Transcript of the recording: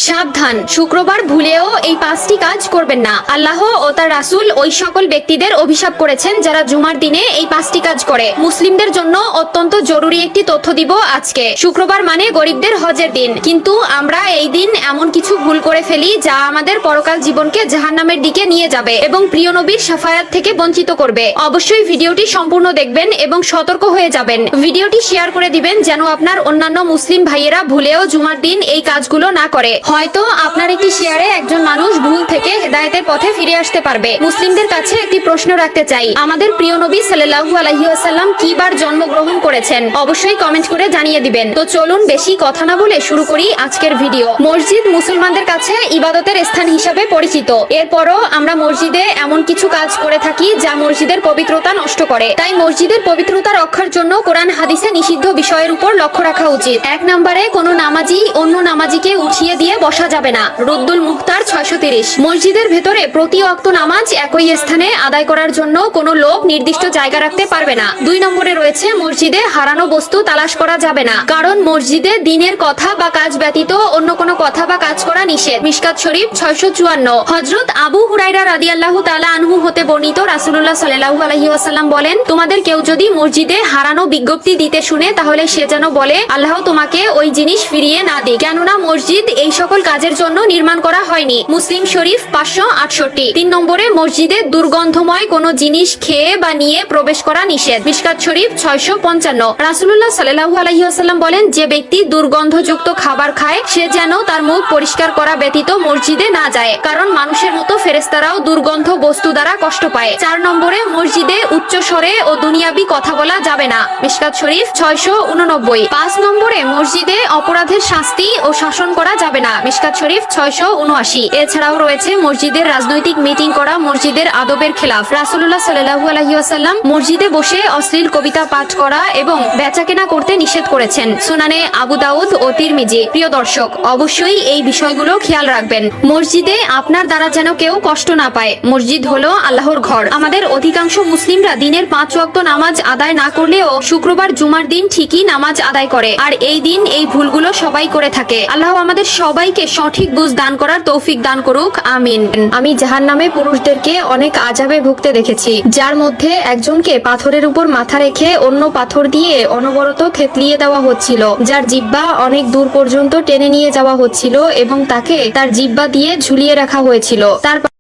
সাবধান, শুক্রবার ভুলেও এই 5টি কাজ করবেন না। আল্লাহ ও তার রাসূল ওই সকল ব্যক্তিদের অভিশাপ করেছেন যারা জুমার দিনে এই 5টি কাজ করে। মুসলিমদের জন্য অত্যন্ত জরুরি একটি তথ্য দিব আজকে। শুক্রবার মানে গরিবদের হজের দিন, কিন্তু আমরা এই দিন এমন কিছু ভুল করে ফেলি যা আমাদের পরকাল জীবনকে জাহান্নামের দিকে নিয়ে যাবে এবং প্রিয় নবীর শাফায়াত থেকে বঞ্চিত করবে। অবশ্যই ভিডিওটি সম্পূর্ণ দেখবেন এবং সতর্ক হয়ে যাবেন। ভিডিওটি শেয়ার করে দিবেন যেন আপনার অন্যান্য মুসলিম ভাইয়েরা ভুলেও জুমার দিন এই কাজগুলো না করে। হয়তো আপনার একটি শেয়ারে একজন মানুষ ভুল থেকে হেদায়েতের পথে ফিরে আসতে পারবে। মুসলিমদের কাছে একটি প্রশ্ন রাখতে চাই, আমাদের প্রিয় নবী সাল্লাল্লাহু আলাইহি ওয়াসাল্লাম কি বার জন্মগ্রহণ করেছেন? অবশ্যই কমেন্ট করে জানিয়ে দিবেন। তো চলুন বেশি কথা না বলে শুরু করি আজকের ভিডিও। মসজিদ মুসলমানদের কাছে ইবাদতের স্থান হিসাবে পরিচিত। এরপরও আমরা মসজিদে এমন কিছু কাজ করে থাকি যা মসজিদের পবিত্রতা নষ্ট করে। তাই মসজিদের পবিত্রতা রক্ষার জন্য কোরআন হাদিসে নিষিদ্ধ বিষয়ের উপর লক্ষ্য রাখা উচিত। 1 নম্বরে কোনো নামাজি অন্য নামাজিকে উঠিয়ে দিয়ে বসা যাবে না। রদ্দুল মুখতার 630। মসজিদের ভেতরে প্রতি ওয়াক্ত নামাজ একই স্থানে আদায় করার জন্য কোনো লোক নির্দিষ্ট জায়গা রাখতে পারবে না। 2 নম্বরে রয়েছে মসজিদে হারানো বস্তু তালাশ করা যাবে না, কারণ মসজিদে দ্বীনের কথা বা কাজ ব্যতীত অন্য কোনো কথা বা কাজ করা নিষেধ। মিশকাত শরীফ 654। হযরত আবু হুরায়রা রাদিয়াল্লাহু তাআলা আনহু হতে বর্ণিত, রাসূলুল্লাহ সাল্লাল্লাহু আলাইহি ওয়াসাল্লাম বলেন, তোমাদের কেউ যদি মসজিদে হারানো বিজ্ঞপ্তি দিতে শুনে তাহলে সে যেন বলে, আল্লাহ তোমাকে ওই জিনিস ফিরিয়ে না দিক, কেননা মসজিদ এই সকল কাজের জন্য নির্মাণ করা হয়নি। মুসলিম শরীফ 568। 3 নম্বরে মসজিদে দুর্গন্ধময় কোনো জিনিস খেয়ে বা নিয়ে প্রবেশ করা নিষেধ। মিশকাত শরীফ 655। রাসূলুল্লাহ সাল্লাল্লাহু আলাইহি ওয়াসাল্লাম বলেন, যে ব্যক্তি দুর্গন্ধযুক্ত খাবার খায় সে যেন তার মুখ পরিষ্কার করা ব্যতীত মসজিদে না যায়, কারণ মানুষের মতো ফেরেশতারাও দুর্গন্ধ বস্তু দ্বারা কষ্ট পায়। 4 নম্বরে মসজিদে উচ্চ স্বরে ও দুনিয়াবি কথা বলা যাবে না। মিশকাত শরীফ 689। 5 নম্বরে মসজিদে অপরাধের শাস্তি ও শাসন করা যাবে না। মিশকাত শরীফ 679। এছাড়াও রয়েছে মসজিদের রাজনৈতিক মিটিং করা মসজিদের আদবের খেলাফ। রাসূলুল্লাহ সাল্লাল্লাহু আলাইহি ওয়াসাল্লাম মসজিদে বসে অশ্লীল কবিতা পাঠ করা এবং বেচাকেনা করতে নিষেধ করেছেন। সুনানে আবু দাউদ ও তিরমিজি। প্রিয় দর্শক, অবশ্যই এই বিষয়গুলো খেয়াল রাখবেন। মসজিদে আপনার দ্বারা যেন কেউ কষ্ট না পায়। মসজিদ হলো আল্লাহর ঘর। আমাদের অধিকাংশ মুসলিমরা দিনের 5 ওয়াক্ত নামাজ আদায় না করলেও শুক্রবার জুমার দিন ঠিকই নামাজ আদায় করে, আর এই দিন এই ভুলগুলো সবাই করে থাকে। আল্লাহ আমাদের সবাইকে সঠিক বুঝ দান করার তৌফিক দান করুক, আমিন। আমি জাহান্নামে পুরুষদেরকে অনেক আযাবে ভুগতে দেখেছি, যার মধ্যে একজনকে পাথরের উপর মাথা রেখে অন্য পাথর দিয়ে অনবরত থেতলিয়ে দেওয়া হচ্ছিল, যার জিহ্বা অনেক দূর পর্যন্ত টেনে নিয়ে যাওয়া হচ্ছিল এবং তাকে তার জিহ্বা দিয়ে ঝুলিয়ে রাখা হয়েছিল। তার